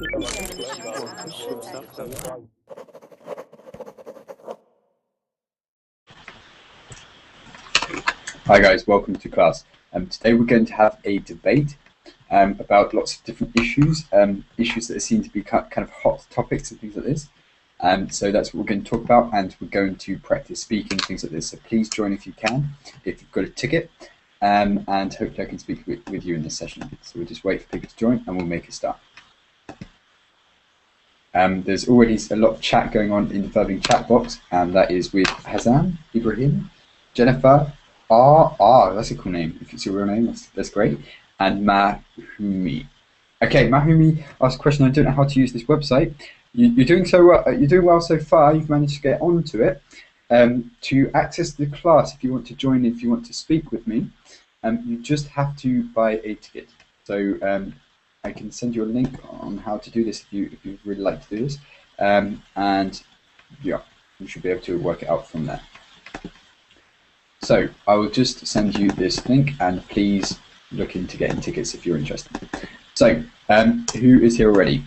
Hi guys, welcome to class. Today we're going to have a debate about lots of different issues, issues that seem to be kind of hot topics and things like this. So that's what we're going to talk about, and we're going to practice speaking, things like this. So please join if you can, if you've got a ticket, and hopefully I can speak with you in this session. So we'll just wait for people to join and we'll make a start. There's already a lot of chat going on in the verbing chat box, and that is with Hazan, Ibrahim, Jennifer, that's a cool name. If it's your real name, that's great. And Mahumi. Okay, Mahumi asked a question. I don't know how to use this website. You're doing so well. You're doing well so far. You've managed to get onto it. To access the class, if you want to join, if you want to speak with me, you just have to buy a ticket. So I can send you a link on how to do this if you really like to do this. And yeah, you should be able to work it out from there. So I will just send you this link, and please look into getting tickets if you're interested. So who is here already?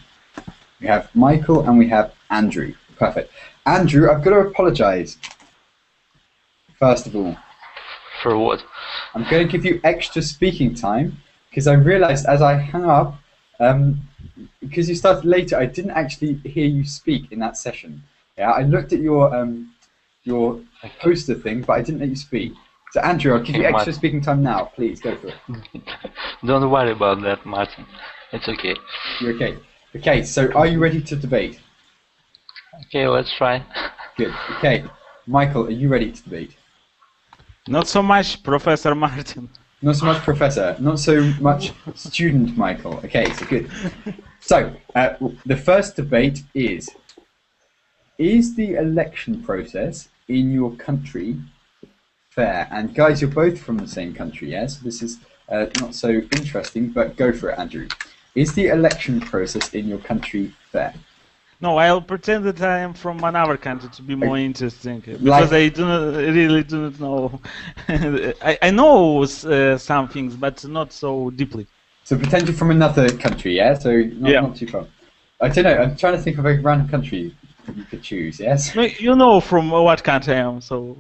We have Michael and we have Andrew. Perfect. Andrew, I've got to apologize. First of all. For what? I'm going to give you extra speaking time because I realized as I hung up, because you started later, I didn't actually hear you speak in that session. Yeah, I looked at your poster thing, but I didn't let you speak. So Andrew, I'll give you extra speaking time now. Please, go for it. Don't worry about that, Martin. It's okay. You're okay. Okay, so are you ready to debate? Okay, let's try. Good. Okay. Michael, are you ready to debate? Not so much, Professor Martin. Not so much, Professor. Not so much, Student Michael. Okay, so good. So, the first debate is the election process in your country fair? And guys, you're both from the same country, yeah? So this is not so interesting, but go for it, Andrew. Is the election process in your country fair? No, I'll pretend that I am from another country to be more interesting, because I really do not know. I know some things, but not so deeply. So pretend you're from another country, yeah? So not too far. I don't know, I'm trying to think of a random country you could choose, yes? No, you know from what country I am, so...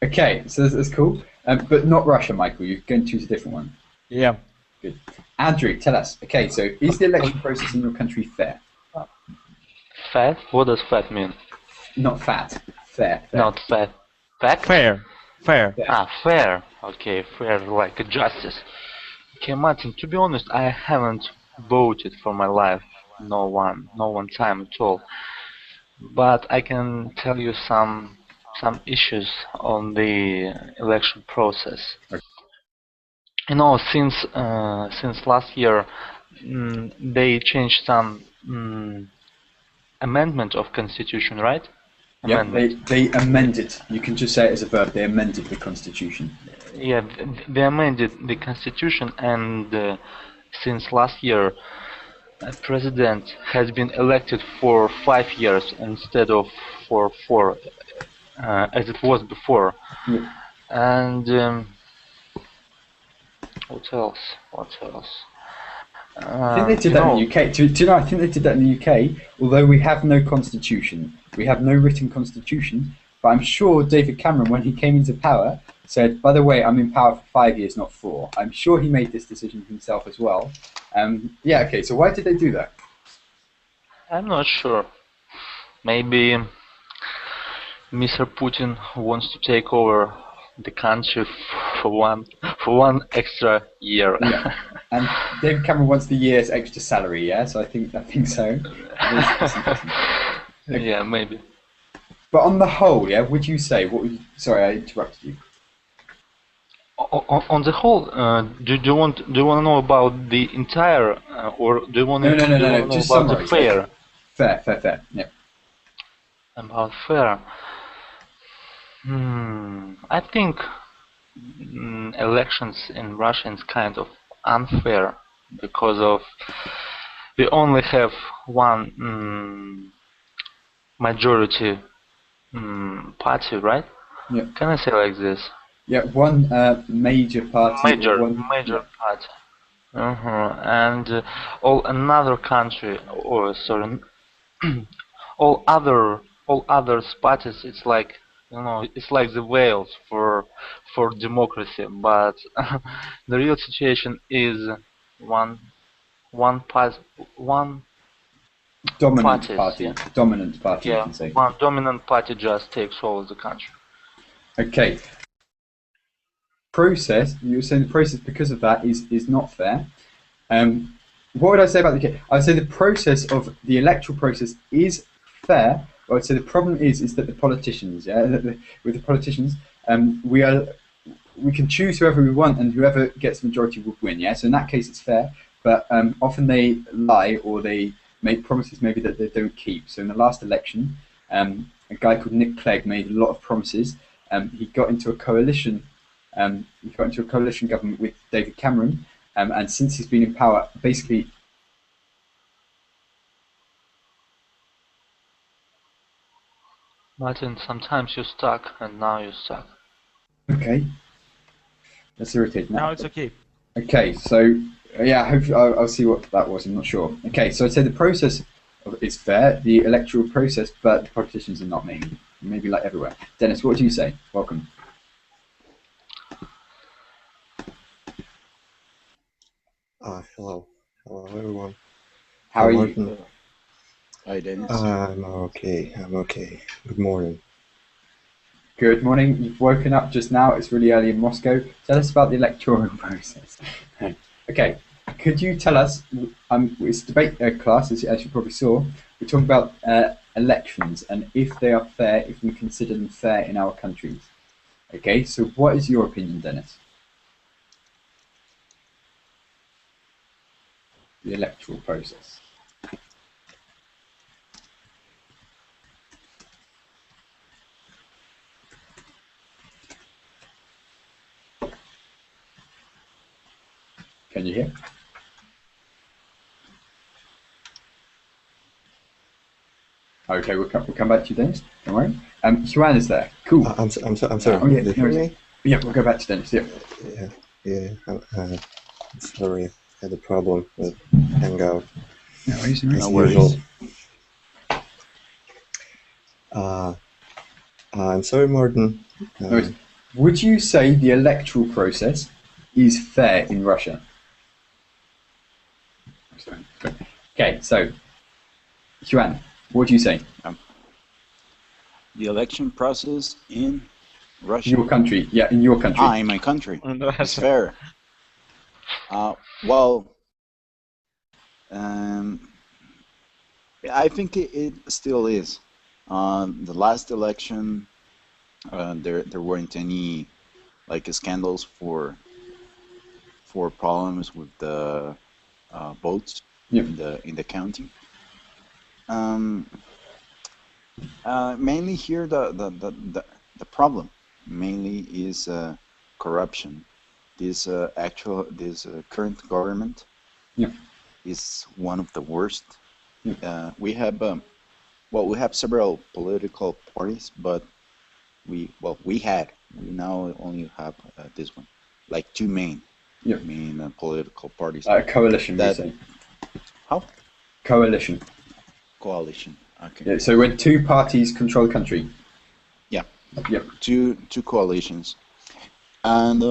Okay, so that's cool. But not Russia, Michael. You're going to choose a different one. Yeah. Good. Andrew, tell us. Okay, so is the election process in your country fair? Fat? What does fat mean? Not fat. Fair. Not fat. Fat? Fair. Ah, fair. Okay, fair, like justice. Okay, Martin, to be honest, I haven't voted for my life. No one time at all. But I can tell you some issues on the election process. Okay. You know, since last year, they changed some amendment of constitution, right? Yeah, they amended. You can just say it as a verb. They amended the constitution. Yeah, they amended the constitution, and since last year, a president has been elected for 5 years instead of for 4, as it was before. Yeah. And what else? I think they did that in the UK. Do you know? I think they did that in the UK. Although we have no constitution, we have no written constitution. But I'm sure David Cameron, when he came into power, said, "By the way, I'm in power for 5 years, not 4." I'm sure he made this decision himself as well. Yeah. Okay. So why did they do that? I'm not sure. Maybe Mr. Putin wants to take over the country for one extra year. Yeah. And David Cameron wants the year's extra salary, yeah? So I think so. Yeah, maybe. But on the whole, yeah, would you say, sorry, I interrupted you. On the whole, do you want to know about the entire, or do you want to know just about the fair? Fair, yeah. About fair. I think elections in Russia is kind of unfair because of we only have one majority party, right? Yeah. Can I say like this? Yeah, one major party. Major party. And all another country, or sorry, all other all other parties, it's like, it's like the Wales for democracy, but the real situation is one one part one Dominant parties, party. yeah, Dominant party, you yeah, can say. one dominant party just takes over the country. Okay. Process. You were saying the process because of that is not fair. What would I say about the? I'd say the process of the electoral process is fair. But I'd say the problem is that the politicians, with the politicians, we can choose whoever we want, and whoever gets the majority will win. Yeah. So in that case, it's fair. But often they lie or they make promises maybe that they don't keep. So in the last election, a guy called Nick Clegg made a lot of promises. He got into a coalition. He got into a coalition government with David Cameron, and since he's been in power, basically. Martin, sometimes you're stuck, and now you're stuck. Okay. That's irritating. Now it's okay. Okay, so yeah, hopefully I'll see what that was. I'm not sure. Okay, so I'd say the process is fair, the electoral process, but the politicians are not maybe like everywhere. Dennis, what do you say? Welcome. Hello everyone. How are Martin. you? Hi, Dennis. I'm okay. Good morning. Good morning. You've woken up just now. It's really early in Moscow. Tell us about the electoral process. Okay, could you tell us? It's debate class, as you probably saw. We're talking about elections and if they are fair, if we consider them fair in our countries. Okay, so what is your opinion, Dennis? The electoral process. Can you hear? Okay, we'll come back to you, Dennis. Don't worry. Joanne is there. Cool. I'm sorry. Oh, yeah, Did you hear me? Yeah, we'll go back to Dennis. Yeah. Yeah. Sorry, I had a problem with Hangout. No worries. As usual. I'm sorry, Martin. No worries. Would you say the electoral process is fair in Russia? Okay, so Joanne, what do you say? The election process in Russia. Your country, yeah, in your country. In my country. It's fair. I think it still is. The last election, there weren't any scandals for problems with the votes in the counting. Mainly here the problem mainly is corruption. This current government is one of the worst. We have several political parties, but we now only have this one, like two main political parties. Coalition, you say? How? Coalition. Coalition. Okay. Yeah, so when two parties control the country. Yeah. Yep. Two coalitions, and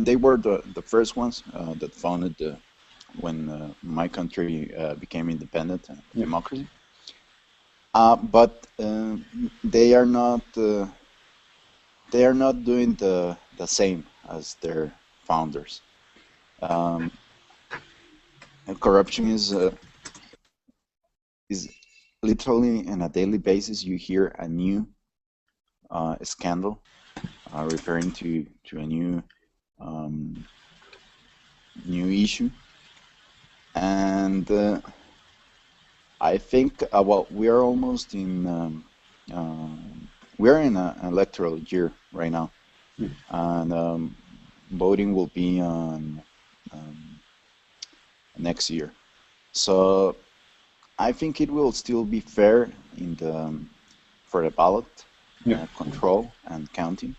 they were the first ones that founded when my country became independent and democracy. But they are not doing the same as their founders. And corruption is literally on a daily basis. You hear a new scandal referring to a new issue, and I think we are almost in we're in an electoral year right now, and voting will be on next year. So I think it will still be fair for the ballot control and counting,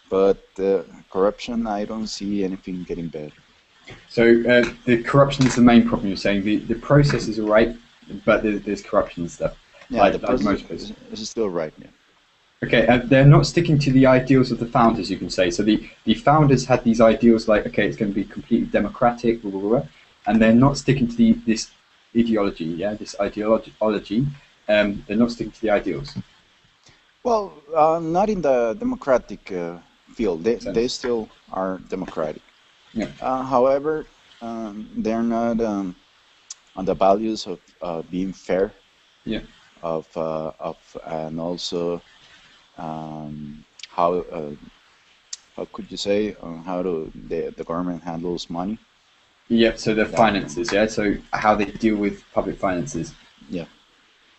but corruption, I don't see anything getting better. So the corruption is the main problem. You're saying the process is all right, but there's corruption and stuff. Yeah, the Like process most places. is still right. Yeah. Okay, they're not sticking to the ideals of the founders, you can say. So the founders had these ideals like, okay, it's going to be completely democratic, blah, blah, blah, and they're not sticking to this ideology, yeah, this ideology. They're not sticking to the ideals. Well, not in the democratic field. They still are democratic. Yeah. However, they're not on the values of being fair. Yeah. And also how could you say how the government handles money? Yeah. So the finances. Yeah. So how they deal with public finances. Yeah.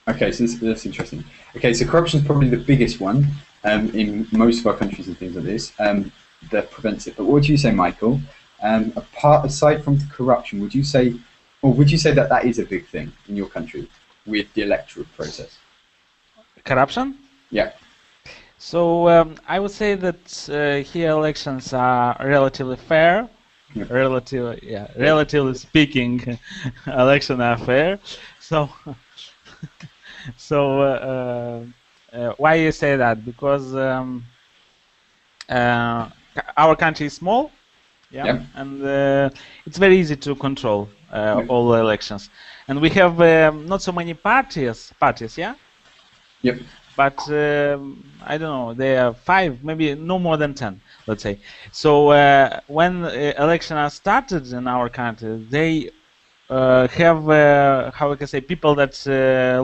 Okay, so that's interesting. Okay, so corruption is probably the biggest one in most of our countries and things like this that prevents it. But what do you say, Michael? Aside from corruption, would you say that is a big thing in your country with the electoral process? Corruption? Yeah. So I would say that here elections are relatively fair. Yeah. Relatively speaking, elections are fair. So. So why you say that? Because our country is small, yeah. And it's very easy to control all the elections, and we have not so many parties, yeah. Yep. But I don't know, there are 5, maybe no more than 10, let's say. So when elections are started in our country, they have how I can say people that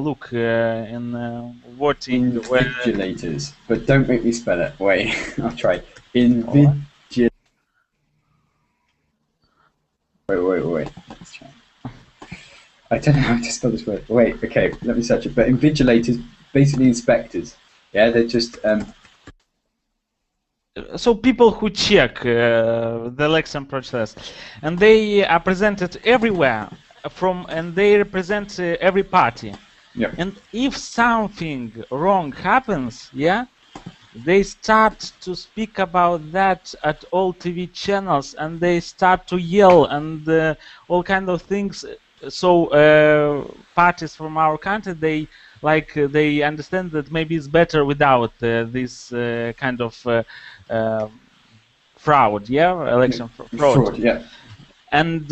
look in voting. Invigilators, but don't make me spell it. Wait, I'll try. Invigil. Wait. Let's try. I don't know how to spell this word. Wait, okay, let me search it. But invigilators, basically inspectors. Yeah, they're just. So people who check the election process, and they are presented everywhere and they represent every party. Yeah. And if something wrong happens, yeah, they start to speak about that at all TV channels, and they start to yell and all kind of things. So parties from our country, they understand that maybe it's better without this kind of fraud, yeah, election fraud. Yeah. And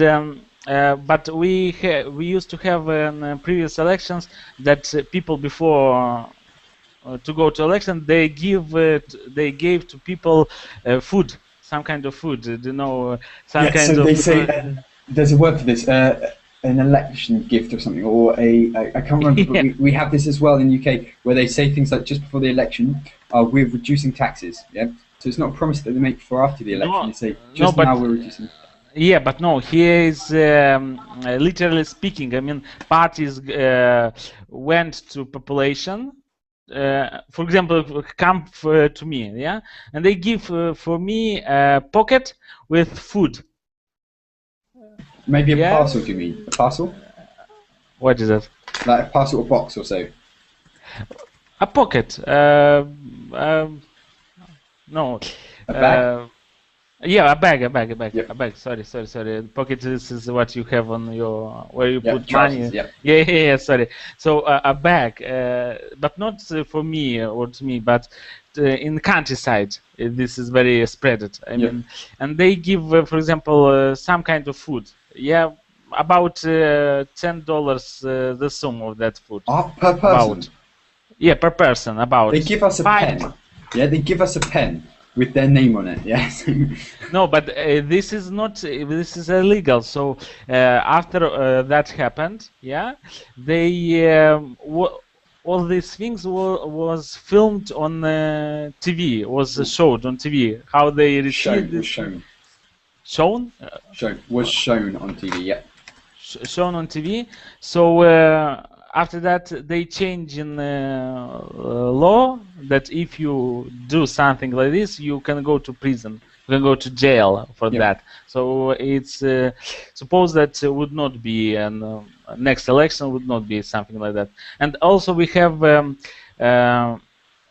but we used to have in previous elections that people before to go to election they gave to people food, some kind of food, you know, some kind so of. They say there's a word for this. An election gift or something, or I can't remember, Yeah. but we have this as well in the UK, where they say things like just before the election, we're reducing taxes, yeah? So it's not a promise that they make for after the election, they say just now we're reducing. Yeah, but no, here is literally speaking, I mean, parties went to population, for example, come to me, yeah, and they give for me a pocket with food. Maybe a Yeah. parcel, do you mean? A parcel? What is that? Like a parcel or box or so? A pocket. No. A bag? Yeah, a bag. Yep. A bag. Sorry. Pocket is what you have on your where you Yeah, put trousers, money. yeah. Yeah. Sorry. So a bag, but not for me or to me, but in countryside. This is very spread. I mean, and they give, for example, some kind of food. Yeah, about $10 the sum of that food. Per person? Yeah, per person. About. They give us a pen. Yeah, they give us a pen with their name on it. Yes. No, but this is not. This is illegal. So after that happened, yeah, they all these things was filmed on TV. Was showed on TV. How they received this. Shown. Shown. Was shown on TV. Yeah. Shown on TV. So after that, they change in law that if you do something like this, you can go to prison. You can go to jail for that. So it's suppose that would not be an next election would not be something like that. And also we have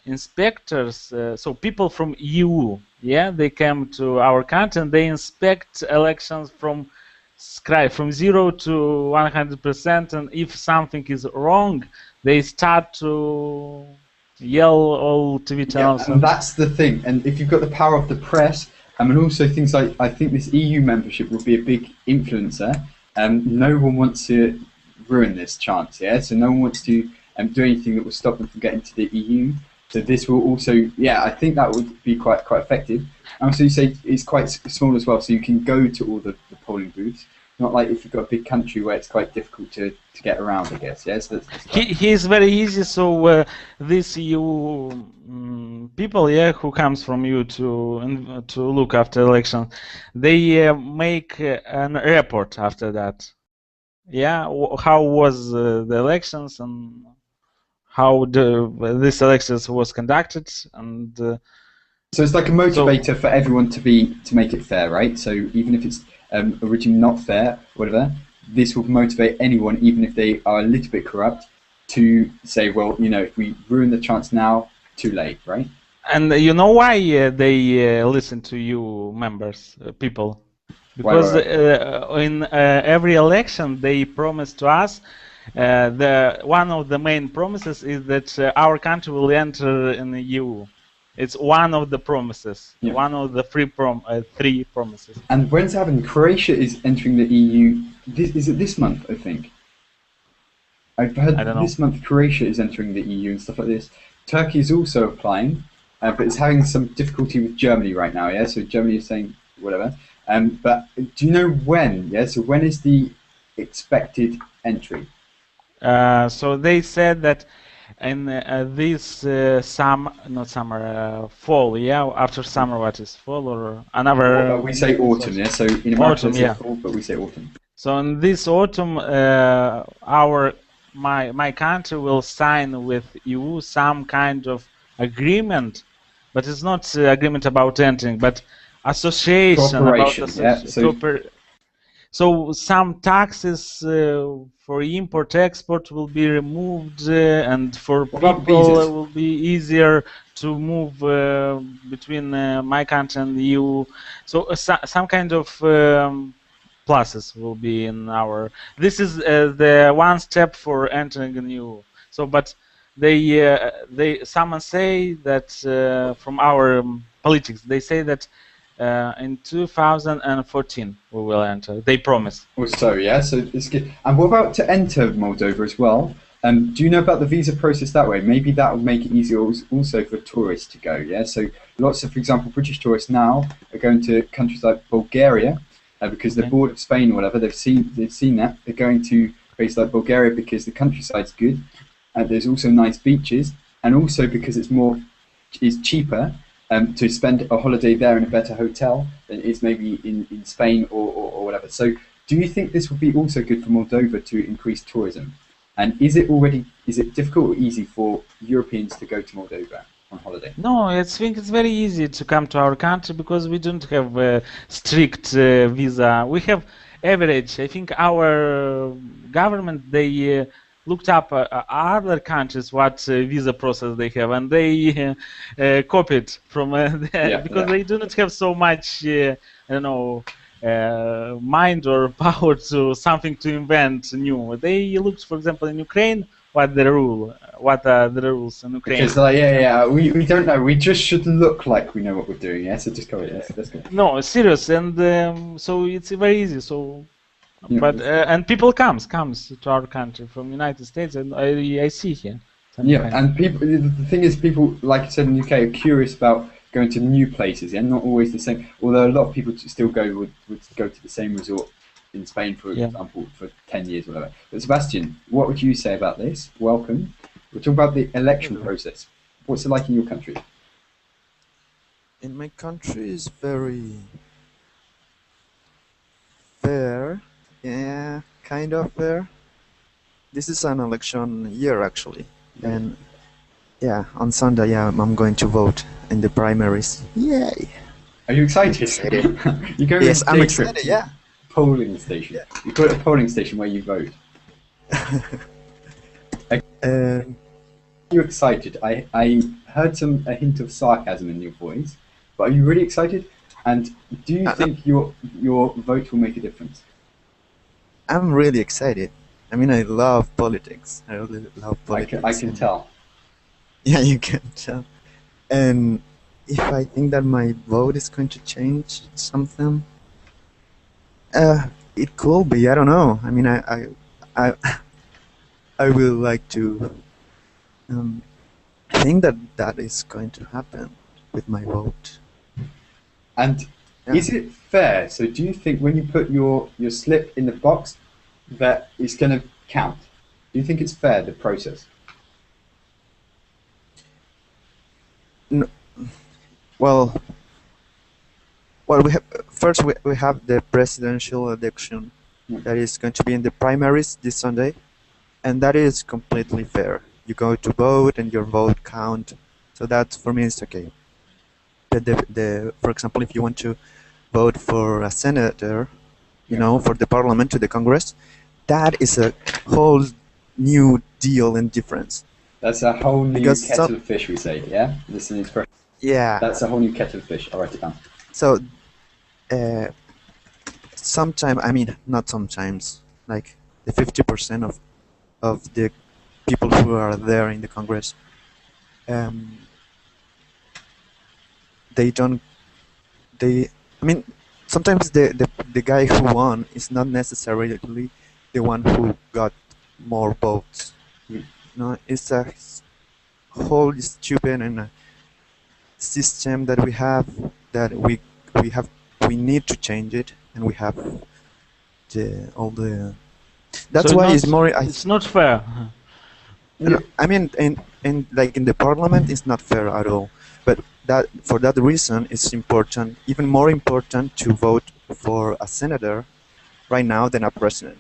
inspectors, so people from EU Yeah, they came to our country and they inspect elections from scratch, from 0 to 100%. And if something is wrong, they start to yell all TV Yeah, channels. and that's the thing. And if you've got the power of the press, and also things like, I think this EU membership will be a big influencer. No one wants to ruin this chance, yeah. So no one wants to do anything that will stop them from getting to the EU. So this will also, yeah, I think that would be quite effective. And so you say it's quite small as well, so you can go to all the polling booths. Not like if you've got a big country where it's quite difficult to get around, I guess. Yeah, so He is very easy. So these EU people, yeah, who comes from you to look after election, they make an report after that. Yeah, how was the elections and how this elections was conducted, and so it's like a motivator for everyone to make it fair, right? So even if it's originally not fair, whatever, this will motivate anyone, even if they are a little bit corrupt, to say, well, you know, if we ruin the chance now, too late, right? And you know why they listen to you, members, people? Because in every election they promise to us. One of the main promises is that our country will enter in the EU. It's one of the promises, one of the three promises. And when's it happening? Croatia is entering the EU. Is it this month? I think. I've heard this month Croatia is entering the EU and stuff like this. Turkey is also applying, but it's having some difficulty with Germany right now. Yeah, so Germany is saying whatever. But do you know when? Yeah, so when is the expected entry? So they said that in this fall, yeah, after summer, what is fall or another? We say autumn, yeah. So in America, autumn, yeah. Fall, but we say autumn. So in this autumn, my country will sign with EU some kind of agreement, but it's not agreement about entering, but association. So some taxes for import-export will be removed, and for people it will be easier to move between my country and the EU. So some kind of pluses will be in our. This is the one step for entering the EU. So, but someone say that from our politics, they say that. In 2014 we will enter. They promise. So yeah, so it's good. And what about to enter Moldova as well? Do you know about the visa process that way? Maybe that will make it easier also for tourists to go. Yeah, so lots of, for example, British tourists now are going to countries like Bulgaria because they're bored of Spain or whatever. They've seen that. They're going to places like Bulgaria because the countryside's good, and there's also nice beaches, and also because it's cheaper. To spend a holiday there in a better hotel than it is maybe in Spain or whatever. So do you think this would be also good for Moldova to increase tourism? And is it difficult or easy for Europeans to go to Moldova on holiday? No, I think it's very easy to come to our country because we don't have a strict visa. We have average. I think our government, they looked up other countries what visa process they have, and they copied from because they do not have so much I don't know mind or power to something to invent new. They looked, for example, in Ukraine what are the rules in Ukraine. Because we don't know. We just should look like we know what we're doing. Yeah, so just go ahead. That's good. No, serious, and so it's very easy. So. But and people comes to our country from United States, and I see here. And people. The thing is, people, like I said in the UK, are curious about going to new places. Yeah, not always the same. Although a lot of people still would go to the same resort in Spain, for example, for 10 years or whatever. But Sebastian, what would you say about this? Welcome. We're talking about the election process. What's it like in your country? In my country, is very fair. Yeah, kind of fair. This is an election year actually, and yeah, on Sunday, I'm going to vote in the primaries. Yay! Are you excited? You go? Yes, I'm excited. Yeah. Polling station. Yeah. You got a polling station where you vote. You're excited. I heard a hint of sarcasm in your voice. But are you really excited? And do you think your vote will make a difference? I'm really excited. I mean, I love politics. I really love politics. I can tell. Yeah, you can tell. And if I think that my vote is going to change something, it could be. I don't know. I mean, I, I will like to think that that is going to happen with my vote. And is it fair? So do you think when you put your slip in the box that it's going to count? Do you think it's fair, the process? No, well, we have first we have the presidential election that is going to be in the primaries this Sunday, and that is completely fair. You go to vote and your vote count, so that for me is okay. But for example, if you want to vote for a senator, you know, for the parliament, to the Congress, that is a whole new deal and difference. That's a whole new kettle of fish, we say, yeah? This is an expression. Yeah. That's a whole new kettle of fish. I'll write it down. So, sometimes, I mean, not sometimes, like the 50% of the people who are there in the Congress, I mean, sometimes the guy who won is not necessarily the one who got more votes. No, it's a whole stupid and system that we have that we need to change it, and we have all the. That's so why it's more. It's not fair. I mean, in like in the parliament, it's not fair at all. But for that reason, it's important, even more important, to vote for a senator right now than a president.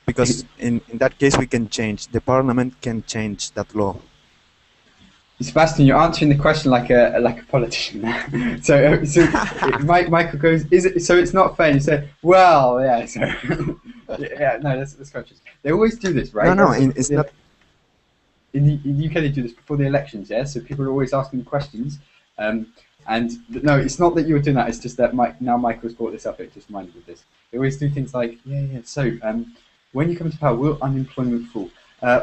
Because in that case, we can change. The parliament can change that law. Sebastian, you're answering the question like a politician. so Michael goes, "Is it so? It's not fair." And you say, "Well, yeah." So, yeah, no, that's conscious. They always do this, right? No, it's not. In the UK, they do this before the elections, yeah. So people are always asking questions, and no, it's not that you were doing that. It's just that now Michael's brought this up. It just reminded me of this. They always do things like, yeah. So, when you come to power, will unemployment fall?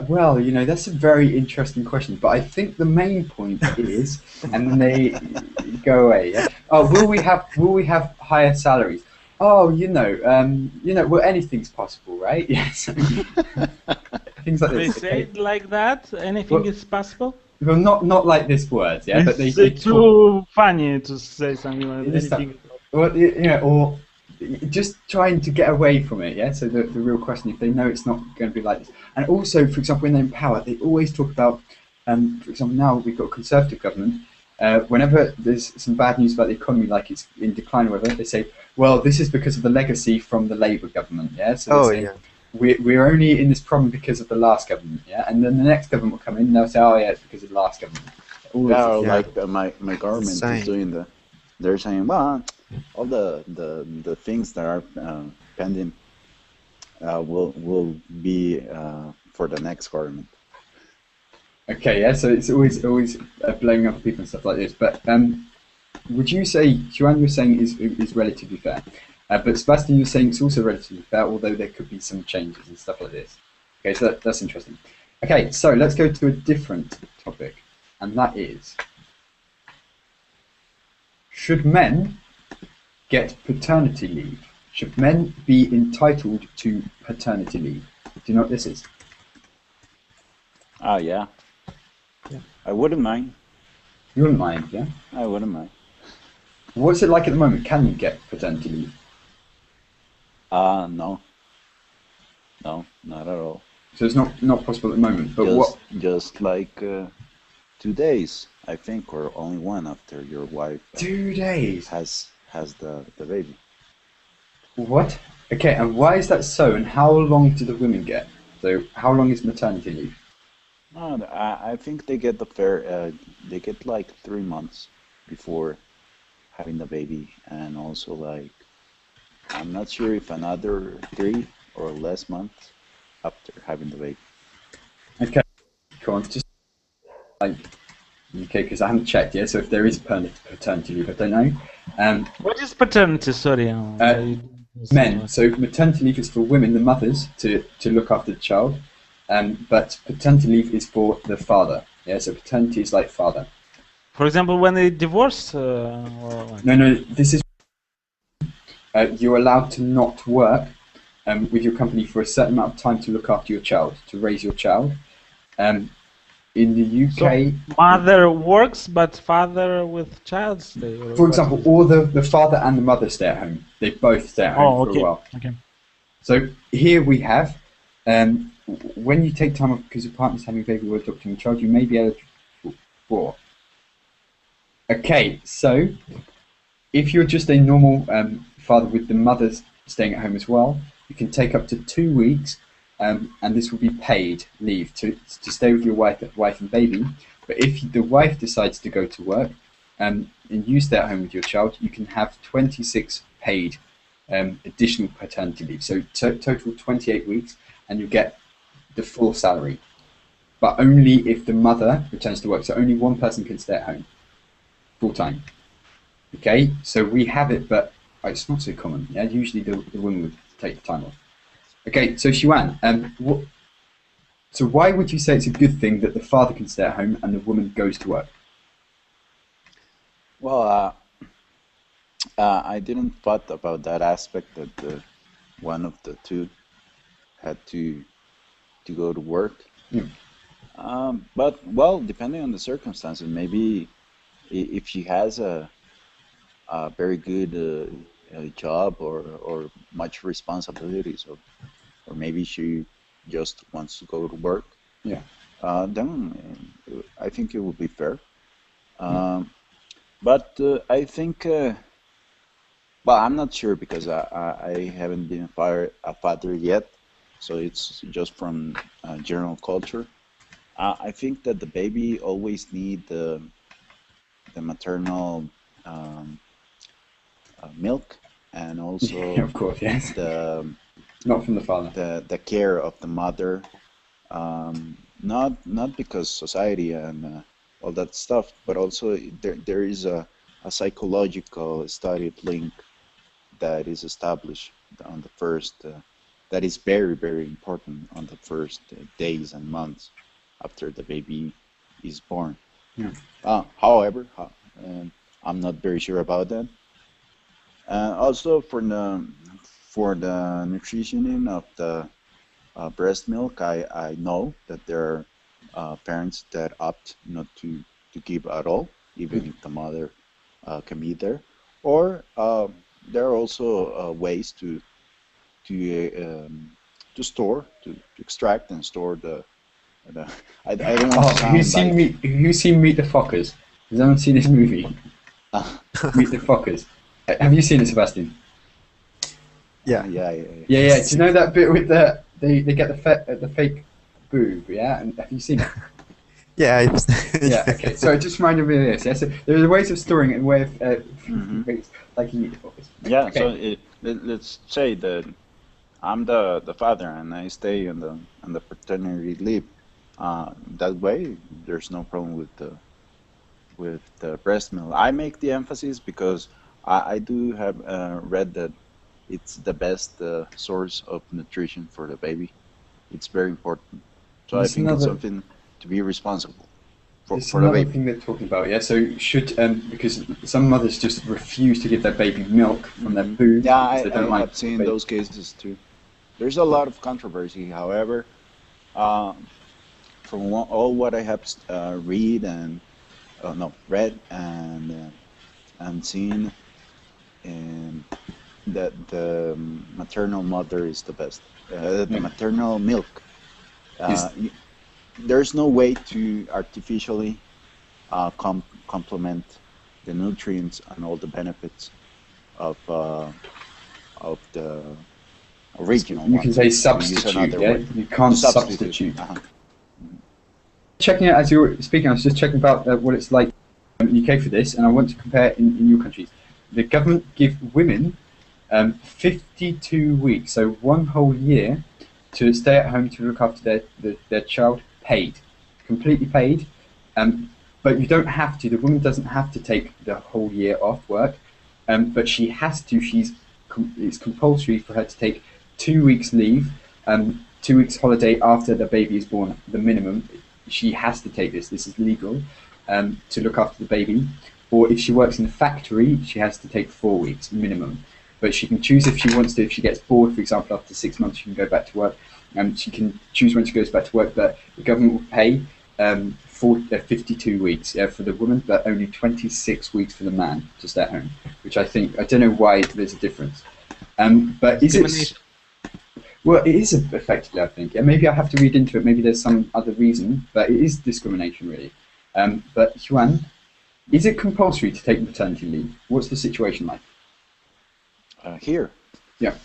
Well, you know, that's a very interesting question, but I think the main point is, and then they go away. Yeah? Oh, will we have higher salaries? Oh, well, anything's possible, right? Yes. Things like They this. say it like that. Anything is possible. Well, not like this word, yeah, but they too funny to say something like anything. Well, or just trying to get away from it, yeah. So the real question, if they know it's not going to be like this, and also, for example, when they're in power, they always talk about, for example, now we've got a Conservative government. Whenever there's some bad news about the economy, like it's in decline or whatever, they say, well, this is because of the legacy from the Labour government, yeah. So they say, we're only in this problem because of the last government, yeah. And then the next government will come in and they'll say, oh yeah, it's because of the last government. Like my government is doing they're saying, well, all the things that are pending will be for the next government. Okay, yeah. So it's always blaming other people and stuff like this. But would you say Joanne, you're saying is relatively fair? But Sebastian, you're saying it's also relatively fair, although there could be some changes and stuff like this. Okay, so that's interesting. Okay, so let's go to a different topic, and that is, should men get paternity leave? Should men be entitled to paternity leave? Do you know what this is? Yeah. I wouldn't mind. You wouldn't mind, yeah? I wouldn't mind. What's it like at the moment? Can you get paternity leave? No. No, not at all. So it's not possible at the moment. But just like 2 days, I think, or only one after your wife 2 days has the baby. What? Okay, and why is that so? And how long do the women get? So how long is maternity leave? I think they get they get like 3 months before having the baby, and also like, I'm not sure if another 3 or less months after having the baby. Okay, come on, just like in the UK because I haven't checked yet. So if there is paternity leave, I don't know. What is paternity? Sorry. Men. So maternity leave is for women, the mothers, to look after the child. But paternity leave is for the father. Yeah. So paternity is like father. For example, when they divorce. No. This is you're allowed to not work with your company for a certain amount of time to look after your child, to raise your child. In the UK, So mother works, but father with child stay. for example, or the father and the mother stay at home. They both stay at home for a while. Okay. So here we have, when you take time off because your partner's having a baby or adopting a child, you may be eligible for. Okay, so if you're just a normal father with the mothers staying at home as well, you can take up to 2 weeks, and this will be paid leave to stay with your wife and baby. But if the wife decides to go to work and you stay at home with your child, you can have 26 paid additional paternity leave. So total 28 weeks, and you get the full salary. But only if the mother returns to work. So only one person can stay at home full time. Okay, so we have it, but it's not so common. Yeah, usually the woman would take the time off. Okay, so Xuan, so why would you say it's a good thing that the father can stay at home and the woman goes to work? Well, I didn't thought about that aspect that one of the two had to go to work. Yeah. But well, depending on the circumstances, maybe if she has a very good job or much responsibilities, or maybe she just wants to go to work. Yeah. Then I think it would be fair. But I think, well, I'm not sure because I haven't been a father yet, so it's just from general culture. I think that the baby always need the maternal milk, and also Of course, yes. the Not from the father. the care of the mother, not because society and all that stuff, but also there is a psychological studied link that is established on the first, that is very, very important on the first days and months after the baby is born. Yeah. However, I'm not very sure about that. Also for the nutritioning of the breast milk, I know that there are parents that opt not to give at all, even if the mother can be there. Or there are also ways to store, to extract and store the I don't want to sound Who's seen Meet the Fockers? Has anyone seen this movie? Meet the Fockers. Have you seen it, Sebastian? Yeah. Yeah. Yeah. Do you know that bit with they get the fake boob? Yeah, and have you seen it? Yeah. Yeah. Okay. So it just reminded me of this. Yeah. So there are ways of storing it and way of like you Meet the Fockers. Yeah. Okay. So let's say that I'm the father and I stay on the paternity leave. That way, there's no problem with the breast milk. I make the emphasis because I do have read that it's the best source of nutrition for the baby. It's very important. So I think it's something to be responsible for the another baby. thing they're talking about. Yeah. So should because some mothers just refuse to give their baby milk from their boob. Yeah, because they don't I like have seen baby. those cases too. There's a lot of controversy, however. From all what I have read and seen, and that the maternal mother is the best. The maternal milk. There's no way to artificially complement the nutrients and all the benefits of the original. You one. can say Use substitute. another Yeah. word. You can't substitute. Uh-huh. Checking it as you were speaking, I was just checking about what it's like in the UK for this, and I want to compare it in your countries. The government give women 52 weeks, so 1 whole year, to stay at home to look after their child, paid, completely paid. but you don't have to. The woman doesn't have to take the whole year off work, but she has to. It's compulsory for her to take 2 weeks leave, 2 weeks holiday after the baby is born. The minimum. She has to take this. This is legal to look after the baby. Or if she works in a factory, she has to take 4 weeks minimum. But she can choose if she wants to. If she gets bored, for example, after 6 months, she can go back to work. She can choose when she goes back to work. But the government will pay 52 weeks for the woman, but only 26 weeks for the man to stay at home. Which I don't know why there's a difference. But is it? Well, it is effectively, I think. And maybe I have to read into it. Maybe there's some other reason, but it is discrimination, really. But Juan, is it compulsory to take maternity leave? What's the situation like? Here. Yeah.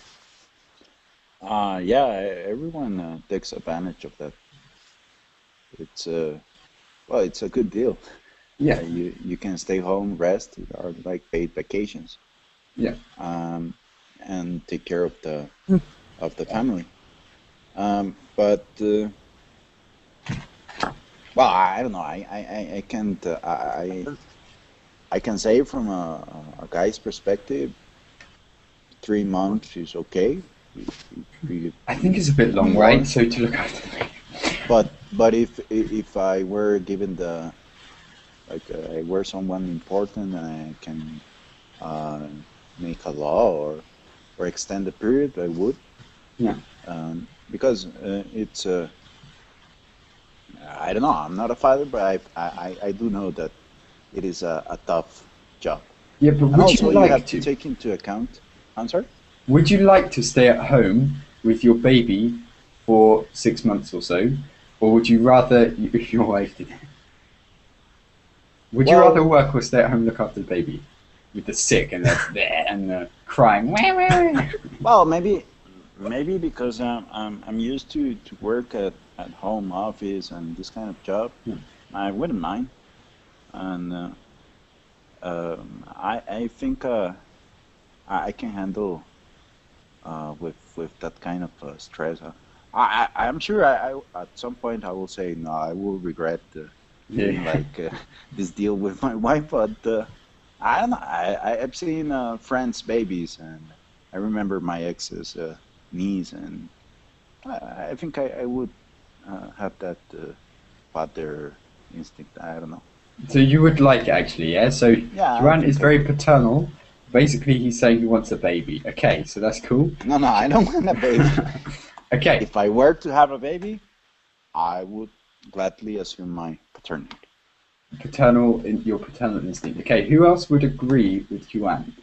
Yeah, everyone takes advantage of that. It's well, it's a good deal. Yeah. You can stay home, rest, or like paid vacations. Yeah. And take care of the family. But well, I don't know. I can't. I can say from a guy's perspective, 3 months is okay. I think it's a bit long, right? So to look after the baby. But if I were given the I were someone important and I can make a law or extend the period, I would. Yeah. Because it's I don't know. I'm not a father, but I do know that it is a tough job. Yeah, but And would also you you have like to to? take into account. I'm sorry. Would you like to stay at home with your baby for 6 months or so, or would you rather if your wife did? Would you Well- rather work or stay at home and look after the baby with the sick and the crying? Well, maybe because I'm used to work at home office and this kind of job, I wouldn't mind. And I think I can handle with that kind of stress. I'm sure I at some point I will say no. I will regret doing like this deal with my wife, but I don't know. I've seen friends' babies, and I remember my ex's niece, and I think I would have that father instinct. I don't know. So you would like it actually, yeah? So Yeah, I Joanne think is very paternal. Basically, he's saying he wants a baby. Okay, so that's cool. No, I don't want a baby. Okay, If I were to have a baby, I would gladly assume my paternity. your paternal instinct. Okay, who else would agree with Joanne?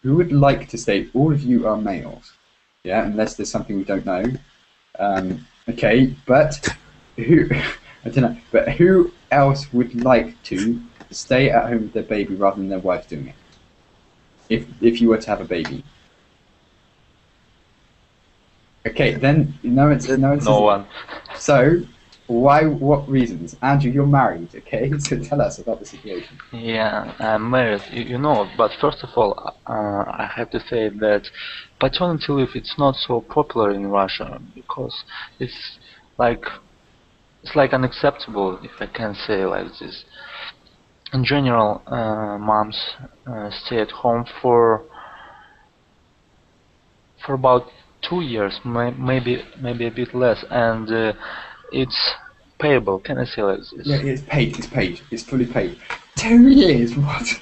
Who would like to stay? All of you are males, yeah, unless there's something we don't know. Okay, but who? I don't know. But who else would like to stay at home with their baby rather than their wife doing it? If you were to have a baby. Okay, then no one says No one. So, why? What reasons? Andrew, you're married, okay? So tell us about the situation. Yeah, I'm married, you know, but first of all, I have to say that paternity leave it's not so popular in Russia because it's like unacceptable, if I can say like this. In general, moms stay at home for about 2 years, maybe a bit less, and it's payable. Can I say like this? Yeah, it's paid. It's fully paid. 2 years. What?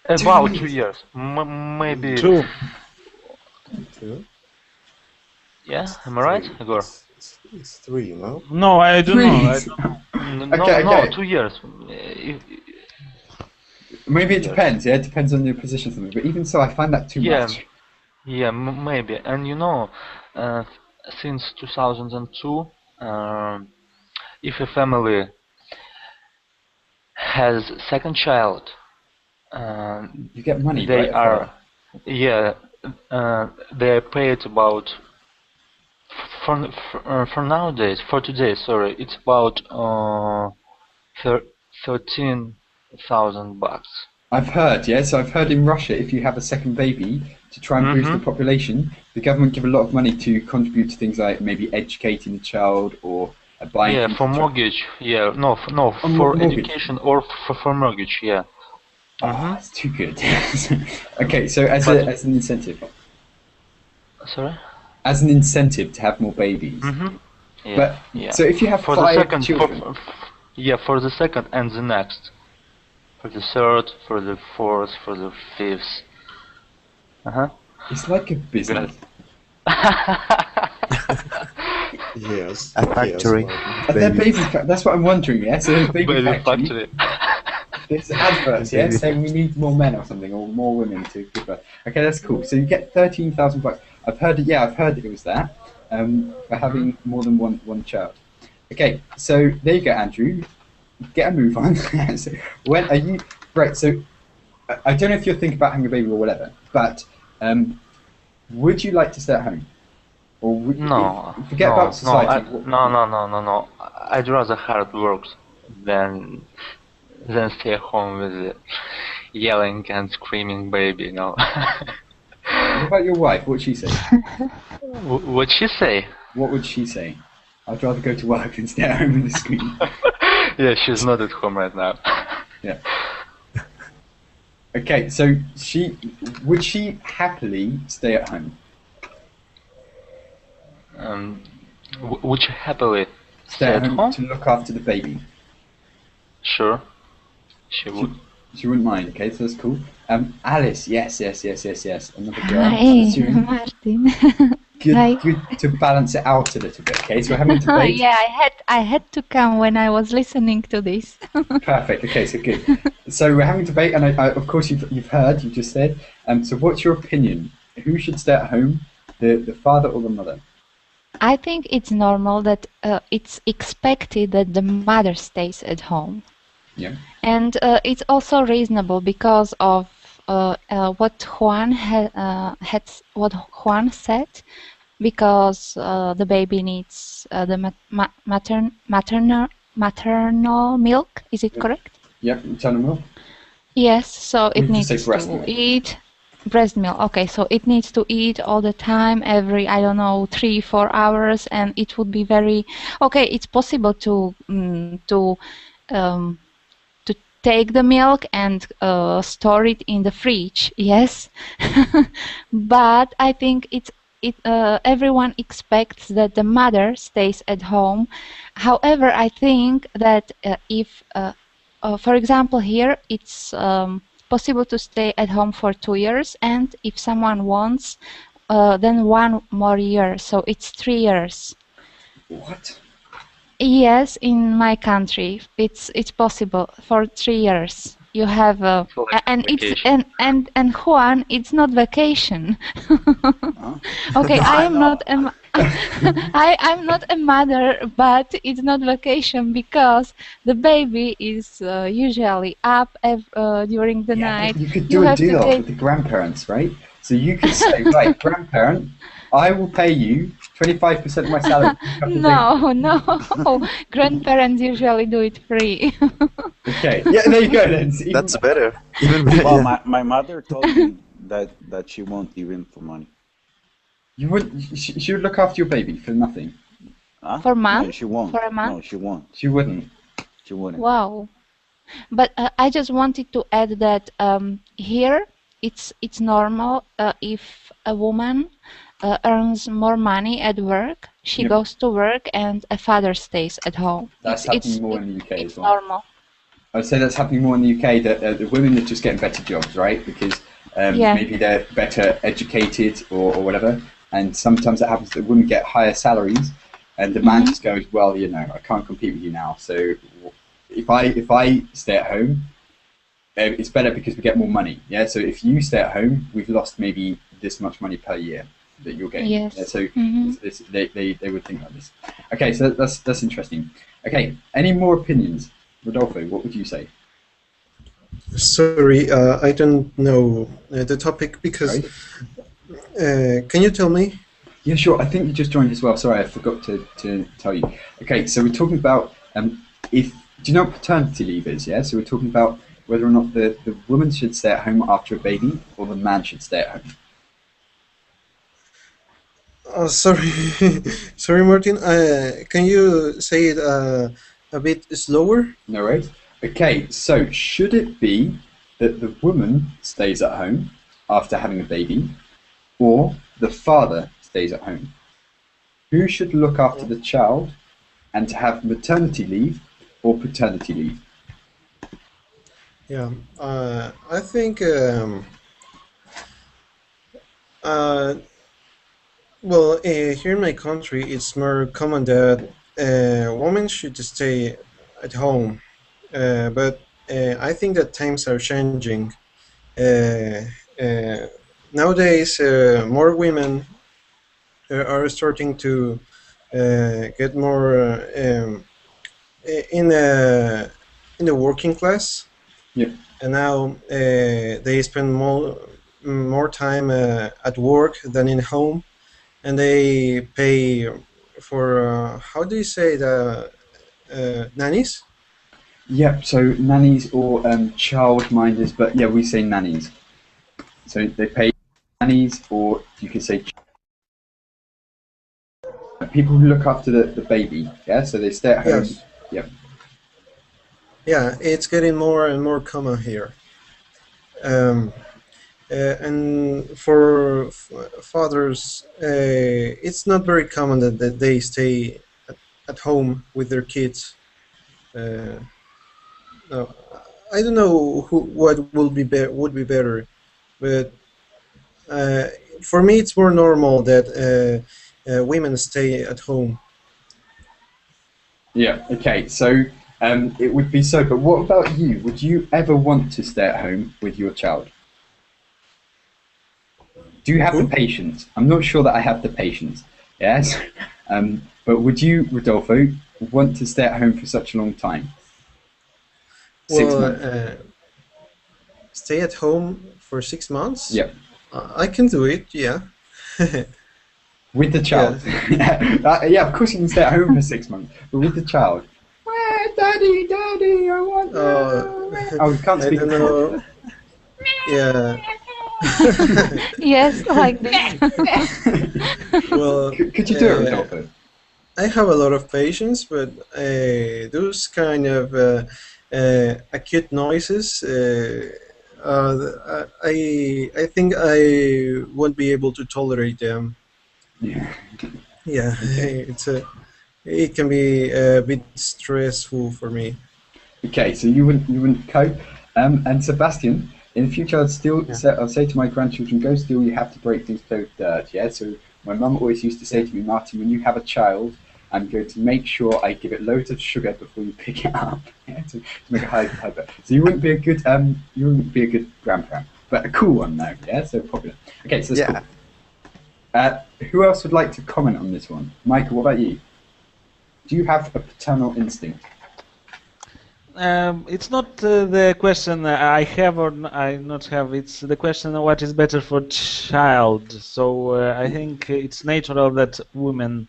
About 2 2 years, maybe. Two. Two? Yeah, am I right, Igor? It's three, no? No, I don't know. Please. No, Okay, no, okay. 2 years. Maybe it depends. Yeah, it depends on your position. Something. But even so, I find that too Yeah. much. Yeah, maybe. And you know, since 2002, if a family has second child, You get money, they right? are, yeah, they are paid about for nowadays, for today. Sorry, it's about 13,000 bucks. I've heard, yeah. So I've heard in Russia, if you have a second baby to try and boost the population, the government give a lot of money to contribute to things like maybe educating the child or buying Yeah, for infrastructure. mortgage. Yeah, no, no, Oh, for mortgage. education or for mortgage. Yeah. Oh, that's too good. Okay, so as But- as an incentive, Sorry. as an incentive to have more babies. Yeah. But yeah. so if you have for 5 the second, children, yeah, for the second and the next, for the third, for the fourth, for the fifth. it's like a business. Yes. A factory. Yes, Are there that's what I'm wondering, yeah? So there's baby, Baby factory. factory. There's adverts, yeah, Baby saying we need more men or something, or more women to give birth. Okay, that's cool. So you get $13,000. I've heard it was that, for having more than one child. Okay, so there you go, Andrew. Get a move on. So when are you right? So I don't know if you're thinking about having a baby or whatever, but would you like to stay at home? Or would, No. forget no, about society. No. I'd rather hard work than stay at home with the yelling and screaming baby. You know. What about your wife? What would she say? What'd she say? What would she say? I'd rather go to work than stay at home with the screen. Yeah, she's not at home right now. Yeah. Okay, so would she happily stay at home? Would you happily Stay at home to look after the baby? Sure. She would. She wouldn't mind. Okay, so that's cool. Alice, yes. Another girl. Hi, Assuming Martin. Hi. good to balance it out a little bit. Okay, so we're having a Oh, debate. yeah, I had to come when I was listening to this. Perfect. Okay, so good. So we're having a debate, and I, of course you've heard. You just said. So what's your opinion? Who should stay at home, the father or the mother? I think it's normal that it's expected that the mother stays at home. Yeah. And it's also reasonable because of what Juan what Juan said, because the baby needs the maternal milk. Is it correct? Yep. Maternal milk. Yes. So it We needs just say breast to milk. eat breast milk. Okay. So it needs to eat all the time, every 3-4 hours, and it would be very okay. It's possible to take the milk and store it in the fridge, yes. But I think everyone expects that the mother stays at home. However, I think that if, for example, here it's possible to stay at home for 2 years, and if someone wants, then 1 more year, so it's 3 years. What? Yes, in my country, it's possible for 3 years. You have So like and it's vacation. and Juan, it's not vacation. Okay, I am not I'm not a mother, but it's not vacation because the baby is usually up during the Yeah, night. but you could do a have to deal take- with the grandparents, right? So you could say, right, grandparent, I will pay you 25% of my salary. No. Grandparents usually do it free. Okay. Yeah, there you go then. So even- That's better. Even better. Well, Yeah. my mother told me that she won't leave him for money. You would. She would look after your baby for nothing. Huh? For a month? No, she won't. For a month? No, she won't. She wouldn't. She wouldn't. Wow. But I just wanted to add that here it's normal if a woman earns more money at work, she Yep. goes to work and a father stays at home. That's happening more in the UK it's as well. normal. I'd say that's happening more in the UK. That the women are just getting better jobs, right? Because Yeah. maybe they're better educated or whatever. And sometimes it happens that women get higher salaries, and the man just goes, well, you know, I can't compete with you now. So if I stay at home, it's better because we get more money. Yeah. So if you stay at home, we've lost maybe this much money per year that you're getting. Yes. Yeah, so Mhm. they would think like this. Okay. So that's interesting. Okay. Any more opinions, Rodolfo? What would you say? Sorry, I don't know the topic because. Can you tell me? Yeah, sure. I think you just joined as well. Sorry, I forgot to tell you. Okay, so we're talking about do you know what paternity leave is? Yeah, so we're talking about whether or not the woman should stay at home after a baby or the man should stay at home. Oh, sorry, sorry, Martin. Can you say it a bit slower? No worries. Okay, so should it be that the woman stays at home after having a baby, or the father stays at home? Who should look after the child and to have maternity leave or paternity leave? Yeah, I think. Uh, well, here in my country, it's more common that women should stay at home. But I think that times are changing. Uh, uh, Nowadays, more women are starting to get more in the working class, Yeah. and now they spend more time at work than in home, and they pay for how do you say the nannies? Yep, so nannies or child minders, but yeah, we say nannies. So they pay nannies, or you could say people who look after the baby, yeah? So they stay at home. Yes. Yep. Yeah, it's getting more and more common here. Um, and for fathers, it's not very common that they stay at home with their kids. No, I don't know what would be better, but uh, for me, it's more normal that women stay at home. Yeah, okay, so it would be so, but what about you? Would you ever want to stay at home with your child? Do you have the Who? patience? I'm not sure that I have the patience, yes? But would you, Rodolfo, want to stay at home for such a long time? 6 Well, months? stay at home for 6 months. Yep. I can do it. Yeah. With the child. Yeah, of course you can stay at home for 6 months, but with the child. Daddy, daddy, I want Oh, we can't I speak. don't know. Yeah. Yes, like this. Well, Could you do it, Rodolfo? I have a lot of patience, but those kind of acute noises, I think I won't be able to tolerate them. Yeah. Yeah, it can be a bit stressful for me. Okay, so you wouldn't cope. And Sebastian, in the future, I'd say to my grandchildren, go still. You have to break things play with dirt. Yeah. So my mum always used to say to me, Martin, when you have a child, I'm going to make sure I give it loads of sugar before you pick it up. Yeah, to make a high. So you wouldn't be a good grandparent, but a cool one though. Yeah. So popular. Okay. So that's Yeah. cool. Who else would like to comment on this one? Michael, what about you? Do you have a paternal instinct? It's not the question I have or I not have. It's the question of what is better for child. So I think it's natural that women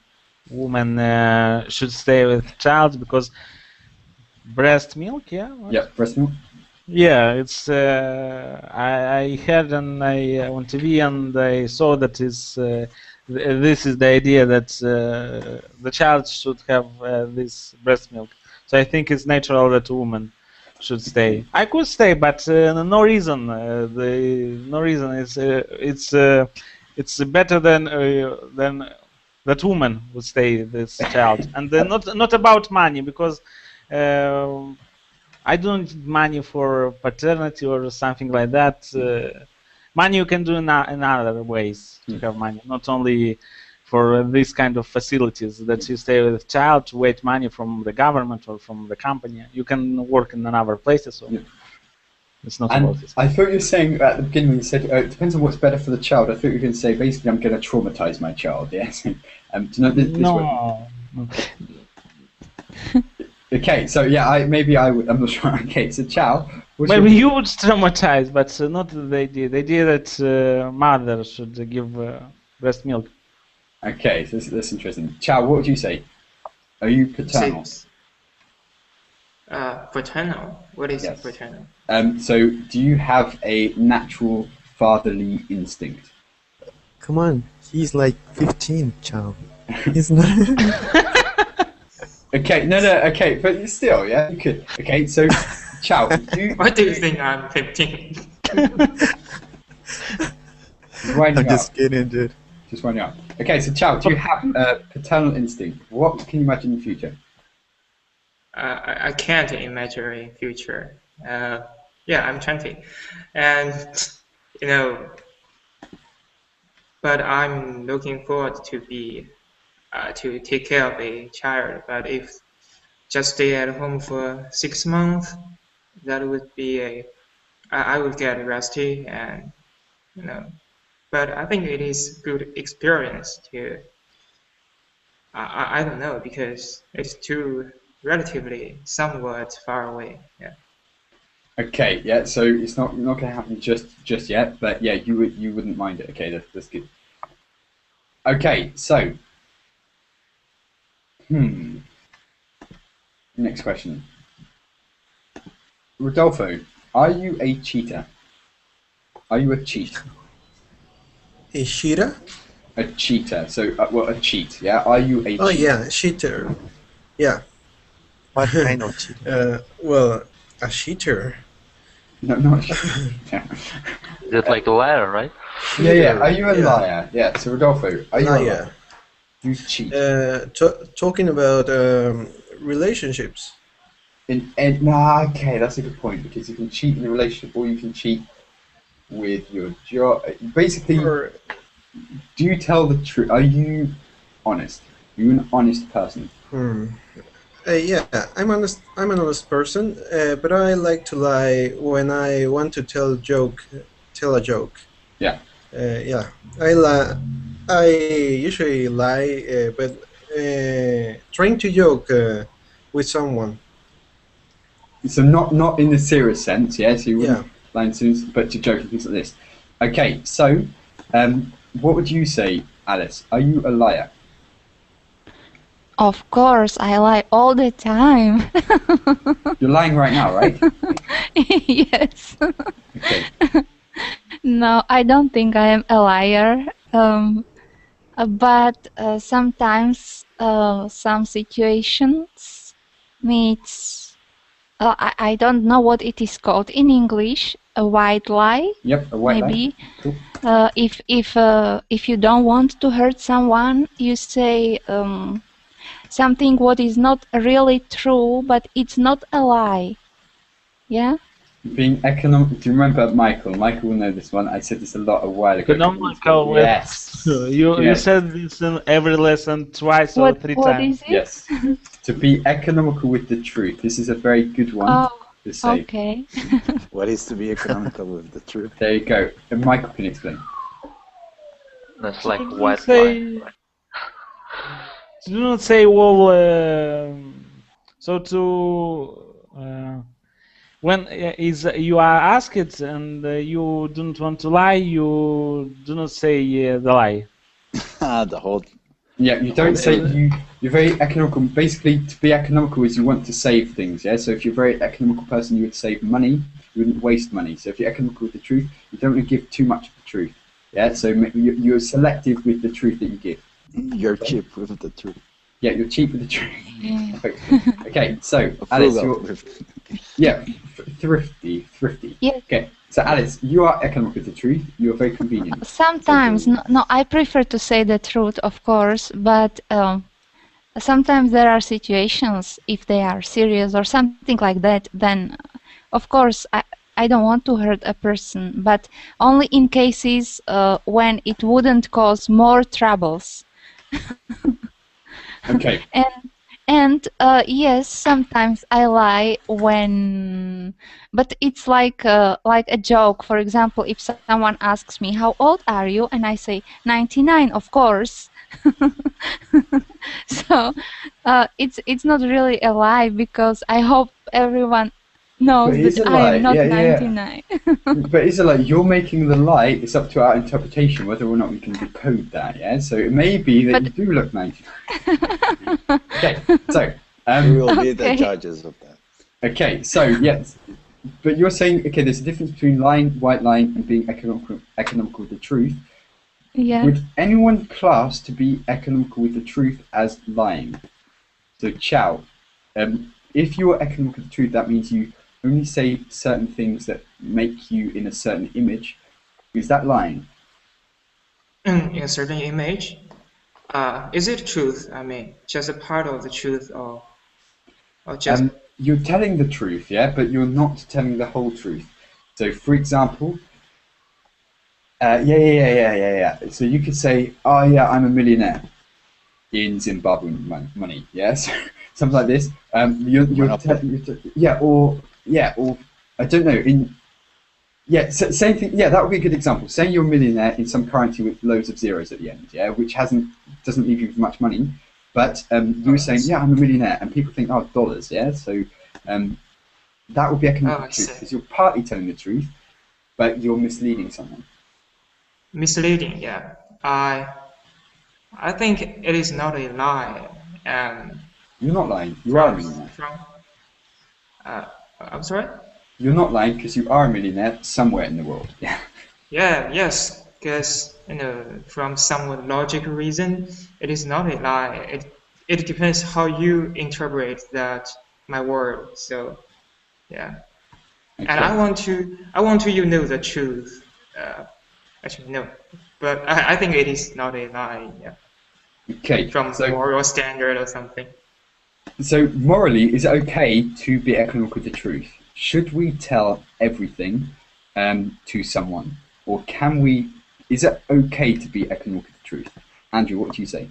should stay with child because breast milk. Yeah. What? Yeah, breast milk. Yeah, it's I heard on on TV and I saw that this is the idea that the child should have this breast milk. So I think it's natural that a woman should stay. I could stay, but no reason. No reason. It's better than that woman would stay this child, and not about money because. I don't need money for paternity or something like that. Money you can do in other ways to have money, not only for this kind of facilities that you stay with a child to wait money from the government or from the company. You can work in other places, so it's not about And this. I thought you were saying at the beginning when you said it depends on what's better for the child. I thought you were going to say basically I'm going to traumatize my child. Yes. Do you know this No. Okay, so yeah, I would. I'm not sure. Okay, so Chow. Maybe you would traumatize, but not the idea. The idea that mother should give breast milk. Okay, so that's interesting. Chow, what would you say? Are you paternal? Paternal. What is Yes. paternal? So do you have a natural fatherly instinct? Come on, he's like 15, Chow. He's not. Okay, no, okay, but still, yeah, you could. Okay, so, Chow, What do you think I'm 15? winding I'm up. just kidding, dude. Just winding up. Okay, so Chow, do you have paternal instinct? What can you imagine in the future? I can't imagine a future. Yeah, I'm 20, and you know, but I'm looking forward to be to take care of a child. But if just stay at home for 6 months, that would be I would get rusty, and you know. But I think it is good experience to. I don't know, because it's too relatively somewhat far away. Yeah. Okay, yeah, so it's not going to happen just yet, but yeah, you wouldn't mind it. Okay, that's good. Okay, so next question. Rodolfo, are you a cheater? Are you a cheat? A cheater? A cheater. So, well, a cheat. Yeah. Are you a? Oh cheat? yeah, cheater. Yeah. What kind of cheater? Well, a cheater. No, not. Yeah. That's like a liar, right? Yeah. Are you a Yeah. liar? Yeah. So, Rodolfo, are you a liar? Liar. You cheat. Talking about relationships. Okay, that's a good point, because you can cheat in a relationship or you can cheat with your job. Basically, Or, do you tell the truth? Are you honest? Are you an honest person? yeah, I'm honest. I'm an honest person, but I like to lie when I want to tell a joke. Yeah. Yeah, I usually lie, but trying to joke with someone. So not in the serious sense, yeah. So you wouldn't Yeah. lie to, but to joke and things like this. Okay, so what would you say, Alice? Are you a liar? Of course, I lie all the time. You're lying right now, right? Yes. Okay. No, I don't think I am a liar. But sometimes some situations needs. I don't know what it is called in English. A white lie, Yep, a white maybe. lie. Cool. If you don't want to hurt someone, you say something what is not really true, but it's not a lie. Yeah. Being economic. Do you remember Michael? Michael will know this one. I said this a lot a while ago. Economical. Yes. You Yes. said this in every lesson twice or three What times. is it? Yes. To be economical with the truth. This is a very good one Oh, to say. okay. What is to be economical with the truth? There you go. And Michael can explain. That's like Do not white say- lie. Do not say, well, so to when is you are asked and you don't want to lie, you do not say the lie. The whole. Yeah, you don't say you're very economical. Basically, to be economical is you want to save things. Yeah. So if you're a very economical person, you would save money. You wouldn't waste money. So if you're economical with the truth, you don't want to give too much of the truth. Yeah. So you're selective with the truth that you give. You're cheap with the truth. Yeah, you're cheap with the truth. Yeah. Okay. So Alice, Frugal you're with- yeah, thrifty. Yes. Okay. So Alice, you are economical with the truth. You are very convenient. Sometimes, no, I prefer to say the truth, of course, but sometimes there are situations, if they are serious or something like that, then, of course, I don't want to hurt a person, but only in cases when it wouldn't cause more troubles. Okay. And yes, sometimes I lie when, but it's like a joke. For example, if someone asks me, "How old are you?" and I say 99, of course. So it's not really a lie, because I hope everyone knows But it is that a I lie, am not yeah, yeah. 99. But it's like you're making the lie. It's up to our interpretation whether or not we can decode that. Yeah. So it may be that you do look 99. Okay. So. We will be the Okay. judges of that. Okay. So yes, but you're saying okay. There's a difference between lying, white lying, and being economical with the truth. Yeah. Would anyone class to be economical with the truth as lying? So, Chow, if you're economical with the truth, that means you only say certain things that make you in a certain image. Is that lying? In a certain image, is it truth? I mean, just a part of the truth, or just You're telling the truth, yeah, but you're not telling the whole truth. So, for example, yeah. So you could say, "Oh, yeah, I'm a millionaire in Zimbabwean money." Yes, something like this. Or I don't know. Same thing. Yeah, that would be a good example. Saying you're a millionaire in some currency with loads of zeros at the end, yeah, which doesn't leave you with much money. But you were saying, yeah, I'm a millionaire, and people think, oh, dollars, yeah. So that would be economic truth because you're partly telling the truth, but you're misleading someone. misleading. Yeah, I think it is not a lie. You're not lying. You are a millionaire. I'm sorry. You're not lying because you are a millionaire somewhere in the world. Yeah. Yes, because from some logical reason, it is not a lie. It depends how you interpret that my word. So, yeah. Okay. And I want to know the truth. Actually, no, but I think it is not a lie. Yeah. Okay. From moral standard or something. So morally, is it okay to be economical with the truth? Should we tell everything to someone, or can we? Is it okay to be economical with the truth? Andrew, what do you say?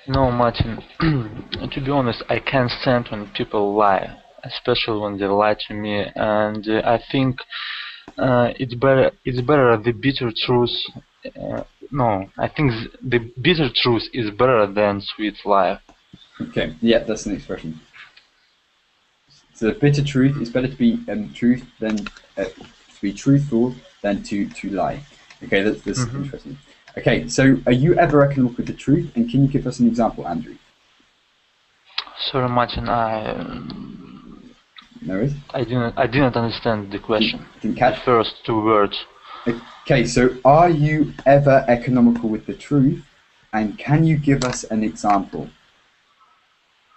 No, Martin. To be honest, I can't stand when people lie, especially when they lie to me, and I think it's better the bitter truth. No, I think the bitter truth is better than sweet lie. Okay, yeah, that's an expression. So the bitter truth is better to be truth than to be truthful than to lie. Okay, that's interesting. Okay, so are you ever economical with the truth, and can you give us an example, Andrew? Sorry, Martin, No worries. I didn't understand the question. Didn't catch the first two words. Okay, so are you ever economical with the truth, and can you give us an example?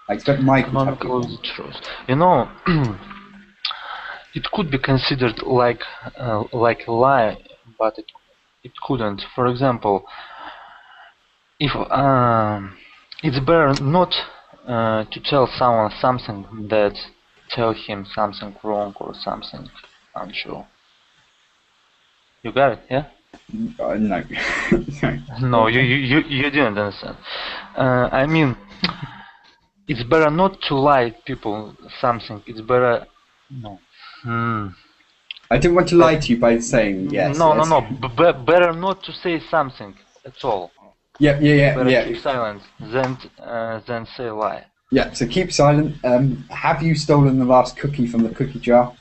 I expect Michael to have the truth. You know, it could be considered like a lie, but it couldn't. For example, if it's better not to tell someone something that tell him something wrong or something untrue. You got it, yeah? No. No, you didn't understand. I mean, it's better not to lie people something. It's better no. I didn't want to lie to you by saying yes. No. Better not to say something at all. Yeah. Better keep silent than say lie. Yeah. So keep silent. Have you stolen the last cookie from the cookie jar?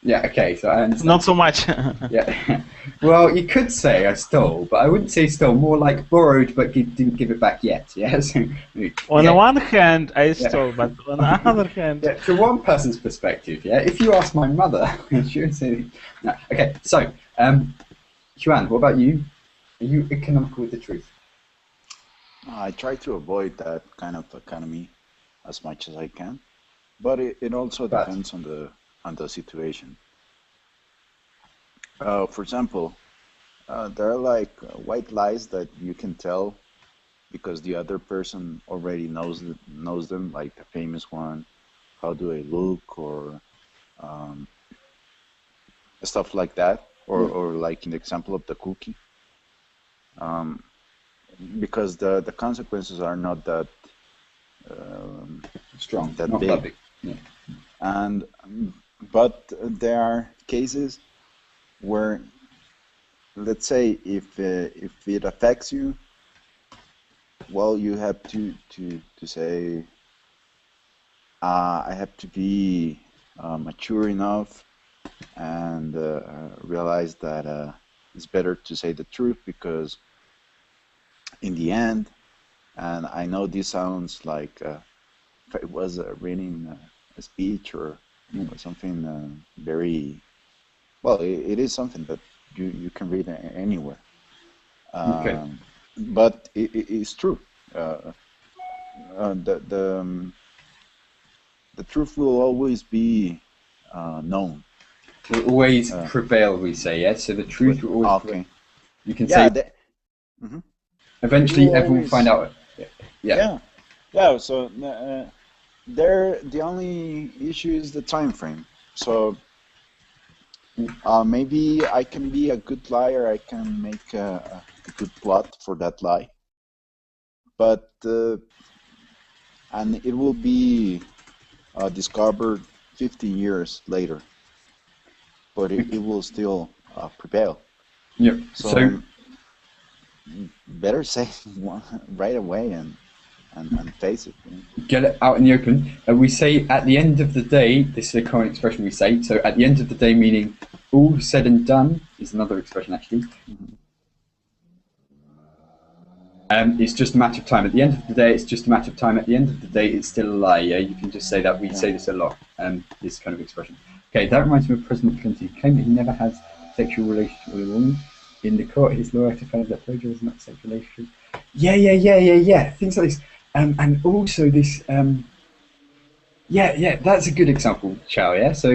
Yeah, okay, so I understand. Not so much. Yeah. Well, you could say I stole, but I wouldn't say stole, more like borrowed but didn't give it back yet, yeah? So, on the one hand, I stole, but on the other hand... Yeah, from one person's perspective, yeah? If you ask my mother, she would say... No. Okay, so, Juan, what about you? Are you economical with the truth? I try to avoid that kind of economy as much as I can, but it also depends on the situation. For example, there are like white lies that you can tell because the other person already knows them, like the famous one, how do I look, or stuff like that, or like in the example of the cookie, because the consequences are not that strong, that not big. that big. Yeah. But there are cases where, let's say, if it affects you, well, you have to say, I have to be mature enough and realize that it's better to say the truth, because in the end, and I know this sounds like if I was reading a speech or something very Well, it is something that you can read anywhere. Okay. But it's true. The truth will always be known. Will always prevail, we say, yeah? So the truth will always prevail. Okay. You can Yeah. say eventually will everyone will find out. Yeah. Yeah. So there, the only issue is the time frame. So maybe I can be a good liar. I can make a good plot for that lie. But and it will be discovered 50 years later. But it will still prevail. Yep. So better say right away and face it. Get it out in the open. We say at the end of the day, this is a common expression we say, so at the end of the day meaning all said and done is another expression actually. It's just a matter of time. At the end of the day, it's just a matter of time. At the end of the day, it's still a lie. Yeah, you can just say that. We say this a lot. This kind of expression. Okay, that reminds me of President Clinton. He claimed that he never has sexual relationship with a woman. In the court, his lawyer found that pleasure is not a sexual relationship. Yeah. Things like this. And also this. That's a good example, Chow. Yeah. So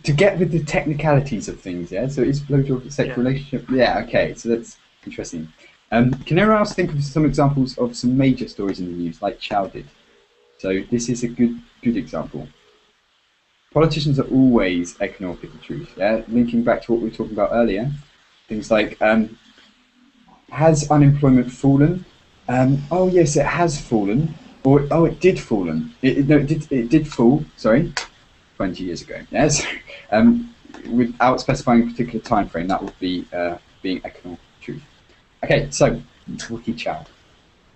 to get with the technicalities of things. Yeah. So is blowjob a sexual relationship? Yeah. Okay. So that's interesting. Can anyone else think of some examples of some major stories in the news, like Chow did? So this is a good example. Politicians are always economic with the truth. Yeah, linking back to what we were talking about earlier, things like has unemployment fallen? Oh yes, it has fallen. Or oh, it did fallen. It did fall. Sorry, 20 years ago. Yes, without specifying a particular time frame, that would be being economic with the truth. Okay, so Wiki Chow,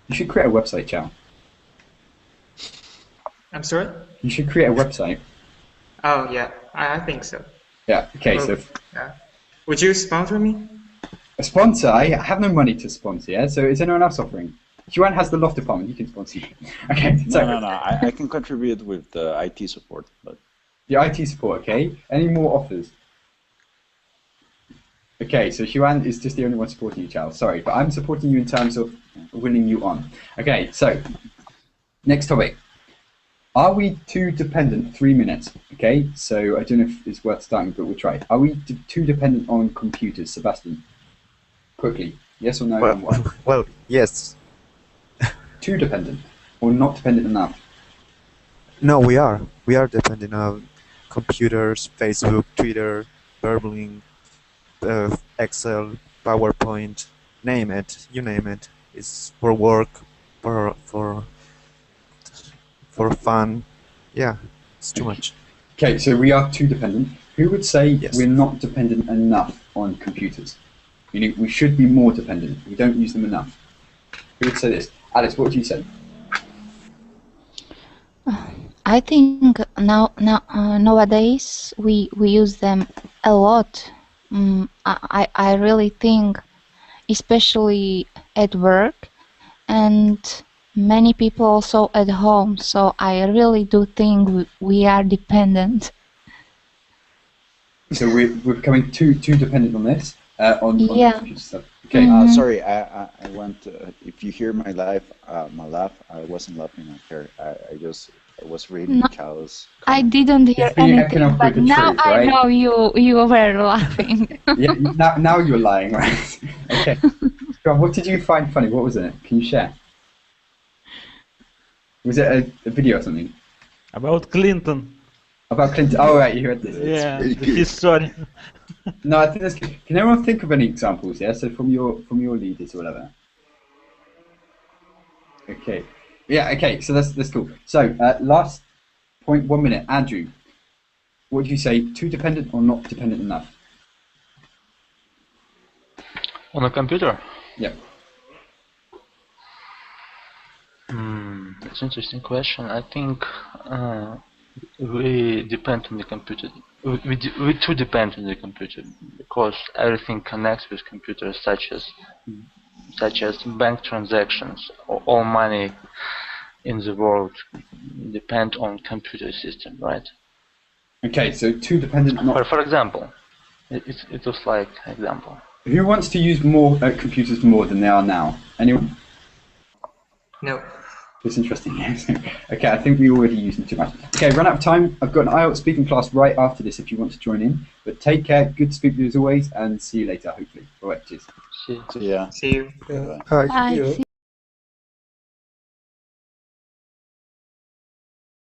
you should create a website, Chow. I'm sorry? You should create a website. Oh, yeah, I think so. Yeah, okay, yeah. Would you sponsor me? A sponsor? I have no money to sponsor, yeah? So is anyone else offering? Juan has the loft department, he can sponsor you. Okay, so... No, I can contribute with the IT support, but... The IT support, okay. Any more offers? Okay, so Juan is just the only one supporting you, Charles. Sorry, but I'm supporting you in terms of winning you on. Okay, so, next topic. Are we too dependent? 3 minutes. Okay, so I don't know if it's worth starting, but we'll try. Are we too dependent on computers, Sebastian? Quickly, yes or no? Well, yes. Too dependent, or not dependent enough? No, we are. We are dependent on computers, Facebook, Twitter, Burbling, Excel, PowerPoint, name it. You name it. It's for work, for fun. Yeah, it's too much. Okay, so we are too dependent. Who would say Yes. we're not dependent enough on computers? Meaning we should be more dependent. We don't use them enough. Who would say this? Alice, what would you say? I think nowadays we use them a lot. I really think, especially at work, and many people also at home. So I really do think we are dependent. So we're becoming too dependent on this, on computer stuff. Okay. Sorry, I went. If you hear my laugh, I wasn't laughing at her. I was reading Chow's comment. I didn't hear anything, but now truth, I right? know you were laughing. Yeah, now you're lying, right? Okay. John, what did you find funny? What was it? Can you share? Was it a video or something? About Clinton. About Clinton? Oh, right, you heard this. Yeah, his story. No, I think that's good. Can everyone think of any examples? Yeah, so from your leaders or whatever. Okay. Yeah. Okay. So that's cool. So last point, 1 minute. Andrew, what do you say? Too dependent or not dependent enough? On a computer? Yeah. That's an interesting question. I think we depend on the computer. We too depend on the computer because everything connects with computers, such as bank transactions. All money in the world depend on computer system, right? Okay, so too dependent. Not. For example, it was like example. Who wants to use more computers more than they are now? Anyone? No. It's interesting. Okay, I think we already used them too much. Okay, run out of time. I've got an IELTS speaking class right after this if you want to join in. But take care. Good to speak to you as always, and see you later, hopefully. All right, cheers. See. So yeah. See you. Yeah. Bye. Hi. I you. see.